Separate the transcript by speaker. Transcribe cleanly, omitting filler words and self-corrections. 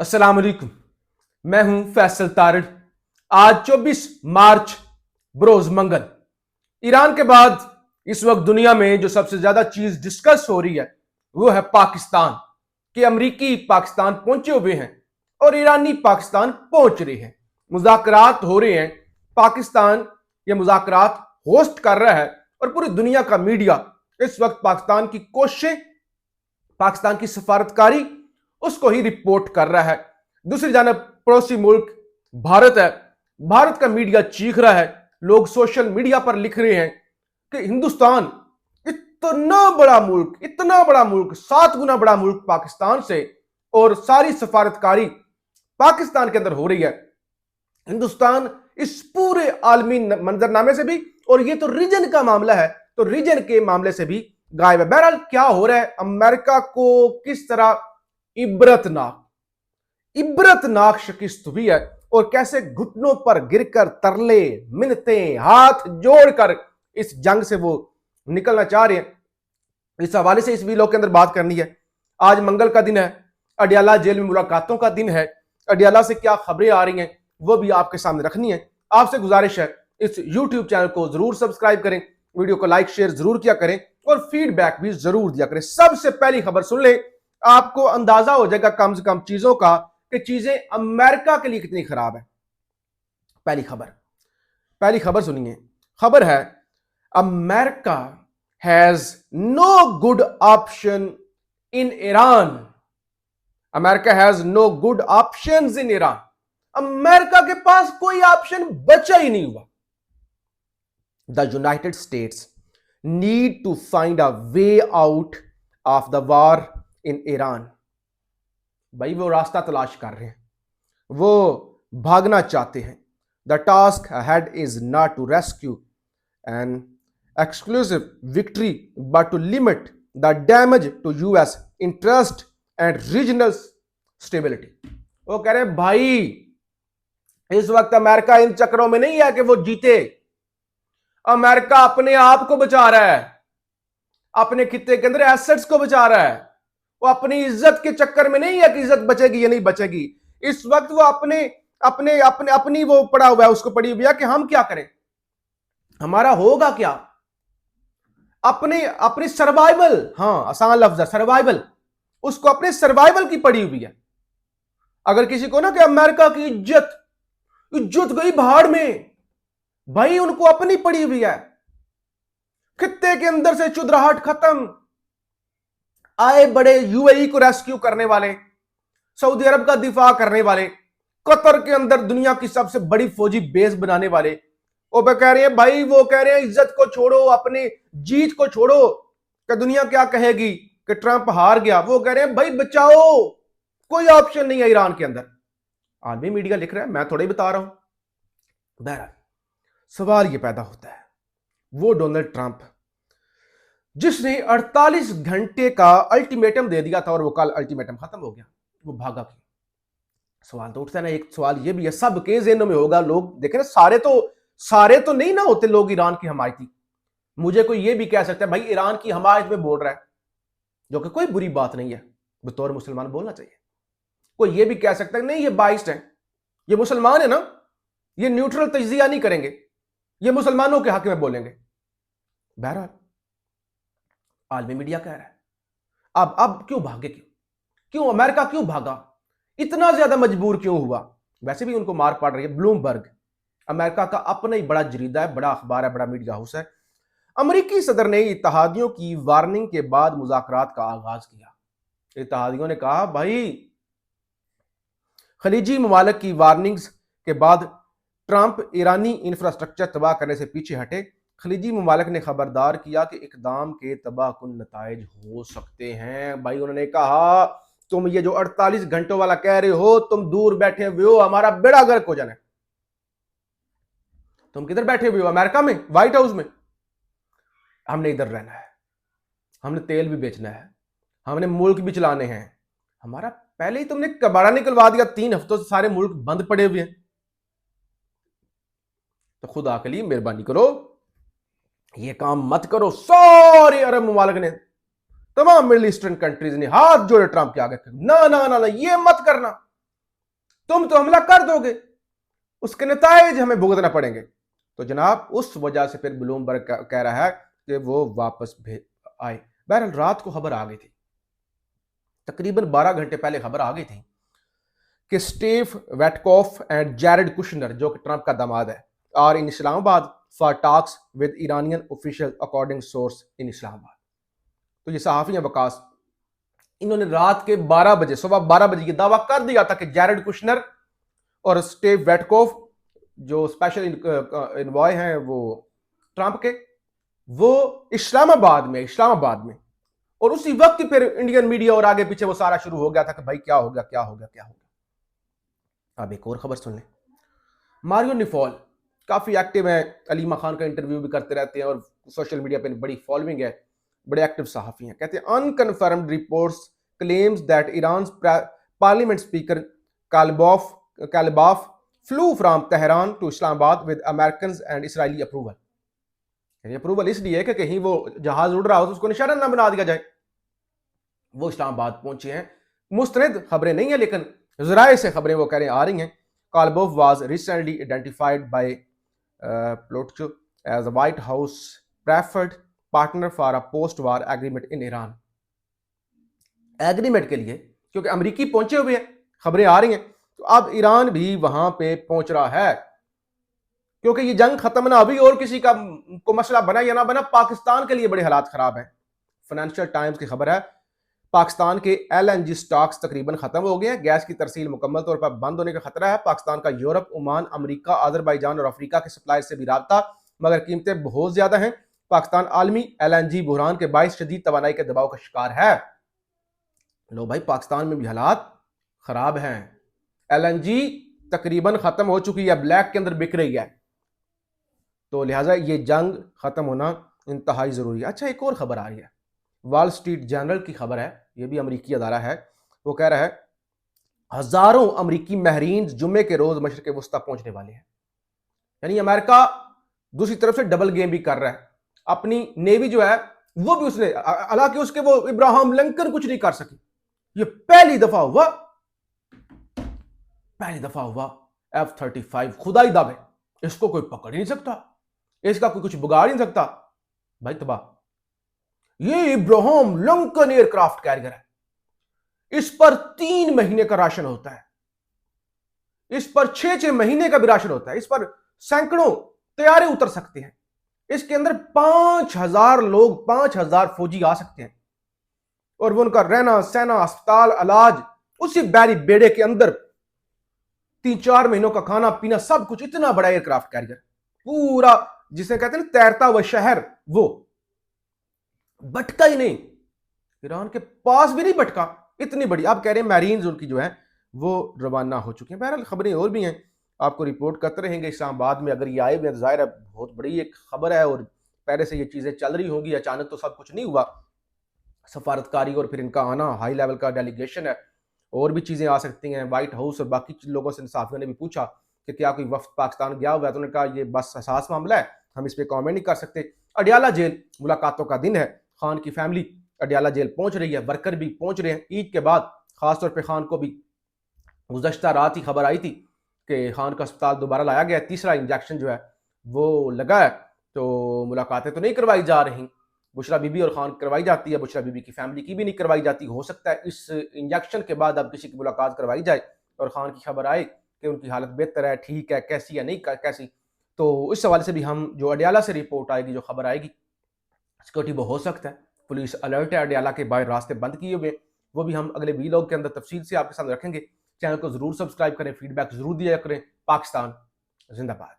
Speaker 1: अस्सलाम वालेकुम। मैं हूं फैसल तारिड़। आज 24 मार्च बरोज मंगल। ईरान के बाद इस वक्त दुनिया में जो सबसे ज्यादा चीज डिस्कस हो रही है वो है पाकिस्तान। कि अमरीकी पाकिस्तान पहुंचे हुए हैं और ईरानी पाकिस्तान पहुंच रहे हैं। मुज़ाकरात हो रहे हैं। पाकिस्तान ये मुज़ाकरात होस्ट कर रहा है और पूरी दुनिया का मीडिया इस वक्त पाकिस्तान की कोशिशें, पाकिस्तान की सफारतकारी उसको ही रिपोर्ट कर रहा है। दूसरी जानब पड़ोसी मुल्क भारत है। भारत का मीडिया चीख रहा है, लोग सोशल मीडिया पर लिख रहे हैं कि हिंदुस्तान इतना बड़ा मुल्क 7 गुना बड़ा मुल्क पाकिस्तान से, और सारी सफारतकारी पाकिस्तान के अंदर हो रही है। हिंदुस्तान इस पूरे आलमी मंजरनामे से भी, और ये तो रीजन का मामला है, तो रीजन के मामले से भी गायब है। बहरहाल क्या हो रहा है, अमेरिका को किस तरह इबरतनाक शिकस्त हुई है और कैसे घुटनों पर गिरकर तरले मिन्नते हाथ जोड़कर इस जंग से वो निकलना चाह रहे हैं, इस हवाले से इस वीडियो के अंदर बात करनी है। आज मंगल का दिन है, अडियाला जेल में मुलाकातों का दिन है। अडियाला से क्या खबरें आ रही हैं वो भी आपके सामने रखनी है। आपसे गुजारिश है इस यूट्यूब चैनल को जरूर सब्सक्राइब करें, वीडियो को लाइक शेयर जरूर किया करें और फीडबैक भी जरूर दिया करें। सबसे पहली खबर सुन ले, आपको अंदाजा हो जाएगा कम से कम चीजों का कि चीजें अमेरिका के लिए कितनी खराब है। पहली खबर सुनिए। खबर है, America has no good option in Iran. America has no good options in Iran. America के पास कोई ऑप्शन बचा ही नहीं हुआ। The United States need to find a way out of the war in Iran. भाई वो रास्ता तलाश कर रहे हैं, वो भागना चाहते हैं। The task ahead is not to rescue an exclusive victory but to limit the damage to US interest and regional stability. वो कह रहे हैं भाई इस वक्त अमेरिका इन चक्रों में नहीं है कि वो जीते। अमेरिका अपने आप को बचा रहा है, अपने खित्ते के अंदर एसेट्स को बचा रहा है। वो अपनी इज्जत के चक्कर में नहीं है कि इज्जत बचेगी या नहीं बचेगी। इस वक्त वो अपने अपने अपने अपनी वो पड़ा हुआ है, उसको पड़ी हुई है कि हम क्या करें, हमारा होगा क्या। अपने अपने सर्वाइवल, हां आसान लफ्ज है सर्वाइवल, उसको अपने सर्वाइवल की पड़ी हुई है। अगर किसी को ना कि अमेरिका की इज्जत गई भाड़ में, भाई उनको अपनी पड़ी हुई है। खित्ते के अंदर से चुदराहट खत्म। आए बड़े यूएई को रेस्क्यू करने वाले, सऊदी अरब का दिफा करने वाले, कतर के अंदर दुनिया की सबसे बड़ी फौजी बेस बनाने वाले, वो कह रहे हैं भाई, वो कह रहे हैं इज्जत को छोड़ो, अपनी जीत को छोड़ो कि दुनिया क्या कहेगी कि ट्रंप हार गया। वो कह रहे हैं भाई बचाओ, कोई ऑप्शन नहीं है ईरान के अंदर। आलमी मीडिया लिख रहा है, मैं थोड़ा ही बता रहा हूं। बहरहाल सवाल यह पैदा होता है, वो डोनाल्ड ट्रंप जिसने 48 घंटे का अल्टीमेटम दे दिया था और वो कल अल्टीमेटम खत्म हो गया, वो भागा क्यों? सवाल तो उठता है ना। एक सवाल ये भी है, सबके ज़हनों में होगा, लोग देखें ना, सारे तो नहीं ना होते लोग ईरान की हमायती। मुझे कोई ये भी कह सकता है भाई ईरान की हमायत में बोल रहा है, जो कि कोई बुरी बात नहीं है, बतौर मुसलमान बोलना चाहिए। कोई ये भी कह सकता है नहीं ये बाइस्ड है, ये मुसलमान है ना, ये न्यूट्रल तजिया नहीं करेंगे, ये मुसलमानों के हक में बोलेंगे। बहरहाल आलमी मीडिया कह रहा है। अब क्यों भागे, क्यों अमेरिका क्यों भागा, इतना ज्यादा मजबूर क्यों हुआ? वैसे भी उनको मार पड़ रही है। ब्लूमबर्ग अमेरिका का अपना ही बड़ा जरीदा है, बड़ा अखबार है, बड़ा मीडिया हाउस है। अमेरिकी सदर ने इत्तेहादियों की वार्निंग के बाद मुज़ाकरात का आगाज किया। इत्तेहादियों ने कहा भाई, खलीजी ममालिक की वार्निंग्स के बाद ट्रंप ईरानी इंफ्रास्ट्रक्चर तबाह करने से पीछे हटे। खलीजी ममालिक ने खबरदार किया कि इकदाम के तबाहकुन नताइज हो सकते हैं। भाई उन्होंने कहा तुम ये जो 48 घंटों वाला कह रहे हो, तुम दूर बैठे हुए हो, हमारा बेड़ा गर्क हो जाना है। तुम किधर बैठे हुए हो? अमेरिका में, व्हाइट हाउस में। हमने इधर रहना है, हमने तेल भी बेचना है, हमने मुल्क भी चलाने हैं। हमारा पहले ही तुमने कबाड़ा निकलवा दिया, 3 हफ्तों से सारे मुल्क बंद पड़े हुए हैं। तो खुदा के लिए मेहरबानी करो, ये काम मत करो। सारे अरब ममालिक ने, तमाम मिडिल ईस्टर्न कंट्रीज ने हाथ जोड़े ट्रंप के आगे, ना ना ना ना, ये मत करना, तुम तो हमला कर दोगे, उसके नताइज हमें भुगतना पड़ेंगे। तो जनाब उस वजह से फिर ब्लूमबर्ग कह रहा है कि वो वापस आए। बहरहाल रात को खबर आ गई थी, तकरीबन 12 घंटे पहले खबर आ गई थी कि Steve Witkoff and Jared Kushner, जो कि ट्रंप का दामाद है, are in Islamabad for talks with Iranian official according source in Islamabad. तो ये सहाफी हैं वकास, इन्होंने रात के 12 बजे, सुबह 12 बजे ये दावा कर दिया था कि जैरेड कुशनर और स्टीव वेटकॉफ, जो स्पेशल इन्वॉय हैं वो ट्रंप के, वो इस्लामाबाद में। और उसी वक्त फिर इंडियन मीडिया और आगे पीछे वो सारा शुरू हो गया था कि भाई क्या हो गया क्या हो गया क्या हो गया। अब एक और खबर सुन लें। मारियो निफॉल काफी एक्टिव है, अलीमा खान का इंटरव्यू भी करते रहते हैं और सोशल मीडिया पे बड़ी फॉलोइंग है, बड़े एक्टिव सहाफी हैं। कहते हैं unconfirmed reports claims that Iran parliament speaker Qalibaf flew from Tehran to Islamabad with American and Israeli approval. Approval इसलिए कि कहीं वो जहाज उड़ रहा हो तो उसको निशाना ना बना दिया जाए। वो इस्लामाबाद पहुंचे हैं, मुस्तनद खबरें नहीं है लेकिन जराए से खबरें वो कह रहे आ रही हैं। Qalibaf was recently identified by Politico as a White House preferred partner for a post war agreement in Iran. Agreement के लिए क्योंकि अमेरिकी पहुंचे हुए हैं, खबरें आ रही हैं, तो अब ईरान भी वहां पे पहुंच रहा है क्योंकि ये जंग खत्म ना अभी और किसी का को मसला बना या ना बना, पाकिस्तान के लिए बड़े हालात खराब है। फाइनेंशियल टाइम्स की खबर है पाकिस्तान के LNG स्टॉक्स तकरीबन खत्म हो गए हैं, गैस की तरसील मुकम्मल तौर पर बंद होने का खतरा है। पाकिस्तान का यूरोप, ओमान, अमेरिका, अजरबैजान और अफ्रीका के सप्लायर से भी राब्ता, मगर कीमतें बहुत ज्यादा हैं। पाकिस्तान आलमी LNG बुहरान के बायस शदीद तवानाई के दबाव का शिकार है। लो भाई, पाकिस्तान में भी हालात खराब हैं। LNG तकरीबन खत्म हो चुकी है, ब्लैक के अंदर बिक रही है, तो लिहाजा ये जंग खत्म होना इंतहाई जरूरी है। अच्छा, एक और खबर आ रही है, वॉल स्ट्रीट जर्नल की खबर है, यह भी अमरीकी अदारा है। वो कह रहा है हजारों अमरीकी महरीन जुम्मे के रोज मशरिक वस्ता पहुंचने वाले हैं। यानी अमेरिका दूसरी तरफ से डबल गेम भी कर रहा है। अपनी नेवी जो है वो भी उसने, हालांकि उसके वो इब्राहिम लिंकन कुछ नहीं कर सकी। ये पहली दफा हुआ F-35 खुदाई दावे, इसको कोई पकड़ ही नहीं सकता, इसका कोई कुछ बिगाड़ ही नहीं सकता। भाई तबाह। ये इब्राहिम लिंकन एयरक्राफ्ट कैरियर है, इस पर 3 महीने का राशन होता है, इस पर 6-6 महीने का भी राशन होता है, इस पर सैकड़ों तैयारे उतर सकते हैं, इसके अंदर 5,000 लोग, 5,000 फौजी आ सकते हैं और वो उनका रहना सहना, अस्पताल, इलाज उसी बैरी बेड़े के अंदर, 3-4 महीनों का खाना पीना सब कुछ। इतना बड़ा एयरक्राफ्ट कैरियर पूरा, जिसे कहते हैं तैरता हुआ शहर, वो भटका ही नहीं, ईरान के पास भी नहीं भटका, इतनी बड़ी। आप कह रहे हैं मैरीन्स उनकी जो है वो रवाना हो चुकी हैं। बहरहाल खबरें और भी हैं, आपको रिपोर्ट करते रहेंगे। इस्लामाबाद में अगर ये आए हुए हैं तो जाहिर है बहुत बड़ी एक खबर है और पहले से ये चीज़ें चल रही होंगी, अचानक तो सब कुछ नहीं हुआ। सफारतकारी और फिर इनका आना, हाई लेवल का डेलीगेशन है, और भी चीज़ें आ सकती हैं। व्हाइट हाउस और बाकी लोगों से साथियों ने भी पूछा कि क्या कोई वफ्द पाकिस्तान गया हुआ है, तो उन्होंने कहा ये बस हसास मामला है, हम इस पर कॉमेंट नहीं कर सकते। अडियाला जेल मुलाकातों का दिन है, खान की फैमिली अडियाला जेल पहुंच रही है, वर्कर भी पहुंच रहे हैं। ईद के बाद खासतौर पर खान को भी गुज़श्ता रात ही खबर आई थी कि खान का अस्पताल दोबारा लाया गया, तीसरा इंजेक्शन जो है वो लगा है, तो मुलाकातें तो नहीं करवाई जा रही। बुशरा बीबी और खान करवाई जाती है, बुशरा बीबी की फैमिली की भी नहीं करवाई जाती। हो सकता है इस इंजेक्शन के बाद अब किसी की मुलाकात करवाई जाए और खान की खबर आए कि उनकी हालत बेहतर है, ठीक है, कैसी या नहीं कैसी। तो इस हवाले से भी हम जो अडियाला से रिपोर्ट आएगी, जो खबर आएगी, सिक्योरिटी वो हो सकता है, पुलिस अलर्ट है, अडियाला के बाहर रास्ते बंद किए हुए, वो भी हम अगले वीलॉग के अंदर तफसील से आपके सामने रखेंगे। चैनल को जरूर सब्सक्राइब करें, फीडबैक जरूर दिया करें। पाकिस्तान जिंदाबाद।